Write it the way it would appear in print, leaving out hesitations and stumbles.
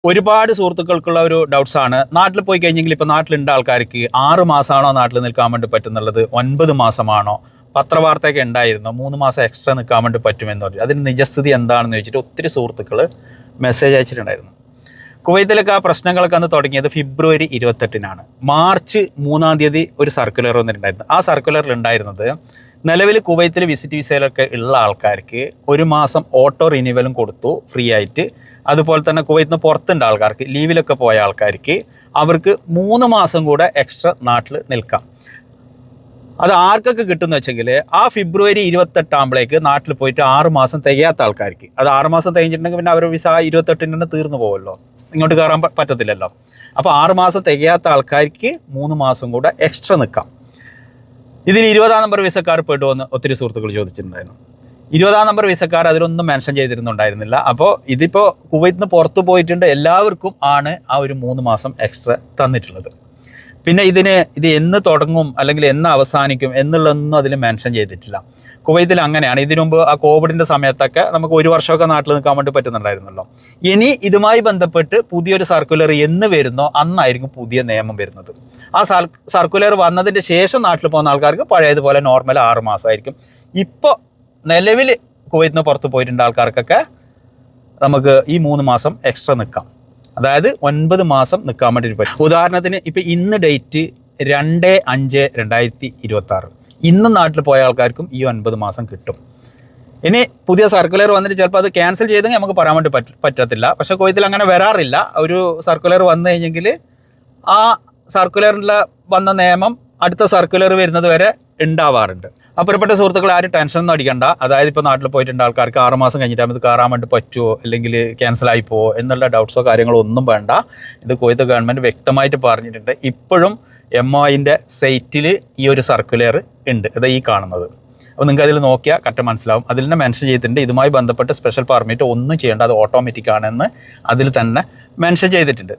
ഒരുപാട് സുഹൃത്തുക്കൾക്കുള്ള ഒരു ഡൗട്ട്സ് ആണ്. നാട്ടിൽ പോയി കഴിഞ്ഞെങ്കിൽ ഇപ്പോൾ നാട്ടിലുണ്ട ആൾക്കാർക്ക് 6 മാസമാണോ നാട്ടിൽ നിൽക്കാൻ വേണ്ടി പറ്റുന്നുള്ളത്, 9 മാസമാണോ, പത്രവാർത്തയൊക്കെ ഉണ്ടായിരുന്നു 3 മാസം എക്സ്ട്രാ നിൽക്കാൻ വേണ്ടി പറ്റുമെന്ന് പറഞ്ഞു. അതിന് നിജസ്ഥിതി എന്താണെന്ന് ചോദിച്ചിട്ട് ഒത്തിരി സുഹൃത്തുക്കൾ മെസ്സേജ് അയച്ചിട്ടുണ്ടായിരുന്നു. കുവൈത്തിലൊക്കെ ആ പ്രശ്നങ്ങളൊക്കെ അന്ന് തുടങ്ങിയത് ഫെബ്രുവരി 28-നാണ്. മാർച്ച് 3-ാം തീയതി ഒരു സർക്കുലർ വന്നിട്ടുണ്ടായിരുന്നു. ആ സർക്കുലറിൽ ഉണ്ടായിരുന്നത് നിലവിൽ കുവൈത്തിൽ വിസിറ്റ് വിസയിലൊക്കെ ഉള്ള ആൾക്കാർക്ക് 1 മാസം ഓട്ടോ റിന്യൂവലും കൊടുത്തു ഫ്രീ ആയിട്ട്. അതുപോലെ തന്നെ കുവൈത്തിൽ നിന്ന് പുറത്തുണ്ട ആൾക്കാർക്ക്, ലീവിലൊക്കെ പോയ ആൾക്കാർക്ക് അവർക്ക് 3 മാസം കൂടെ എക്സ്ട്രാ നാട്ടിൽ നിൽക്കാം. അത് ആർക്കൊക്കെ കിട്ടുമെന്ന് വെച്ചെങ്കിൽ ആ ഫെബ്രുവരി 28 ആകുമ്പോഴേക്ക് നാട്ടിൽ പോയിട്ട് 6 മാസം തികയാത്ത ആൾക്കാർക്ക്, അത് 6 മാസം തികഞ്ഞിട്ടുണ്ടെങ്കിൽ പിന്നെ അവർ വിസ 28-ന് തന്നെ തീർന്നു പോകുമല്ലോ, ഇങ്ങോട്ട് കയറാൻ പറ്റത്തില്ലല്ലോ. അപ്പോൾ 6 മാസം തികയാത്ത ആൾക്കാർക്ക് 3 മാസം കൂടെ എക്സ്ട്രാ നിൽക്കാം. ഇതിൽ 20-ാം നമ്പർ വിസക്കാർ പെടുമെന്ന് ഒത്തിരി സുഹൃത്തുക്കൾ ചോദിച്ചിട്ടുണ്ടായിരുന്നു. 20-ാം നമ്പർ വിസക്കാർ അതിലൊന്നും മെൻഷൻ ചെയ്തിരുന്നുണ്ടായിരുന്നില്ല. അപ്പോൾ ഇതിപ്പോൾ കുവൈത്തിൽ നിന്ന് പുറത്തു പോയിട്ടുണ്ട് എല്ലാവർക്കും ആണ് ആ ഒരു 3 മാസം എക്സ്ട്രാ തന്നിട്ടുള്ളത്. പിന്നെ ഇത് എന്ന് തുടങ്ങും അല്ലെങ്കിൽ എന്ന് അവസാനിക്കും എന്നുള്ളതൊന്നും അതിൽ മെൻഷൻ ചെയ്തിട്ടില്ല. കുവൈത്തിൽ അങ്ങനെയാണ്. ഇതിനു മുമ്പ് ആ കോവിഡിൻ്റെ സമയത്തൊക്കെ നമുക്ക് 1 വർഷമൊക്കെ നാട്ടിൽ നിൽക്കാൻ വേണ്ടി പറ്റുന്നുണ്ടായിരുന്നല്ലോ. ഇനി ഇതുമായി ബന്ധപ്പെട്ട് പുതിയൊരു സർക്കുലർ എന്ന് വരുന്നോ അന്നായിരിക്കും പുതിയ നിയമം വരുന്നത്. ആ സർക്കുലർ വന്നതിൻ്റെ ശേഷം നാട്ടിൽ പോകുന്ന ആൾക്കാർക്ക് പഴയതുപോലെ നോർമൽ 6 മാസമായിരിക്കും. ഇപ്പോൾ നിലവിൽ കുവൈത്തിൽ നിന്ന് പുറത്ത് പോയിട്ടുണ്ട് ആൾക്കാർക്കൊക്കെ നമുക്ക് ഈ 3 മാസം എക്സ്ട്രാ നിൽക്കാം. അതായത് 9 മാസം നിൽക്കാൻ വേണ്ടി പറ്റും. ഉദാഹരണത്തിന് ഇപ്പോൾ ഇന്ന് ഡേറ്റ് 2/5/2026. ഇന്നും നാട്ടിൽ പോയ ആൾക്കാർക്കും ഈ 9 മാസം കിട്ടും. ഇനി പുതിയ സർക്കുലർ വന്നിട്ട് ചിലപ്പോൾ അത് ക്യാൻസൽ ചെയ്തെങ്കിൽ നമുക്ക് പറയാൻ വേണ്ടി പറ്റത്തില്ല. പക്ഷേ കുവൈത്തിൽ അങ്ങനെ വരാറില്ല. ഒരു സർക്കുലർ വന്നു കഴിഞ്ഞെങ്കിൽ ആ സർക്കുലറിൽ വന്ന നിയമം അടുത്ത സർക്കുലർ വരുന്നത് വരെ ഉണ്ടാവാറുണ്ട്. അപ്പുറപ്പെട്ട സുഹൃത്തുക്കൾ ആരും ടെൻഷനൊന്നും അടിക്കണ്ട. അതായത് ഇപ്പോൾ നാട്ടിൽ പോയിട്ടുണ്ട് ആൾക്കാർക്ക് 6 മാസം കഴിഞ്ഞിട്ട് ഇത് കയറാൻ വേണ്ടി പറ്റുമോ അല്ലെങ്കിൽ ക്യാൻസലായി പോവോ എന്നുള്ള ഡൗട്ട്സോ കാര്യങ്ങളോ ഒന്നും വേണ്ട. ഇത് കുവൈത്ത് ഗവൺമെൻറ് വ്യക്തമായിട്ട് പറഞ്ഞിട്ടുണ്ട്. ഇപ്പോഴും MOIൻ്റെ സൈറ്റിൽ ഈ ഒരു സർക്കുലർ ഉണ്ട്, അത് ഈ കാണുന്നത്. അപ്പോൾ നിങ്ങൾക്ക് അതിൽ നോക്കിയാൽ കറക്റ്റ് മനസ്സിലാവും. അതിൽ തന്നെ മെൻഷൻ ചെയ്തിട്ടുണ്ട് ഇതുമായി ബന്ധപ്പെട്ട് സ്പെഷ്യൽ പെർമിറ്റ് ഒന്നും ചെയ്യേണ്ട, അത് ഓട്ടോമാറ്റിക് ആണെന്ന് അതിൽ തന്നെ മെൻഷൻ ചെയ്തിട്ടുണ്ട്.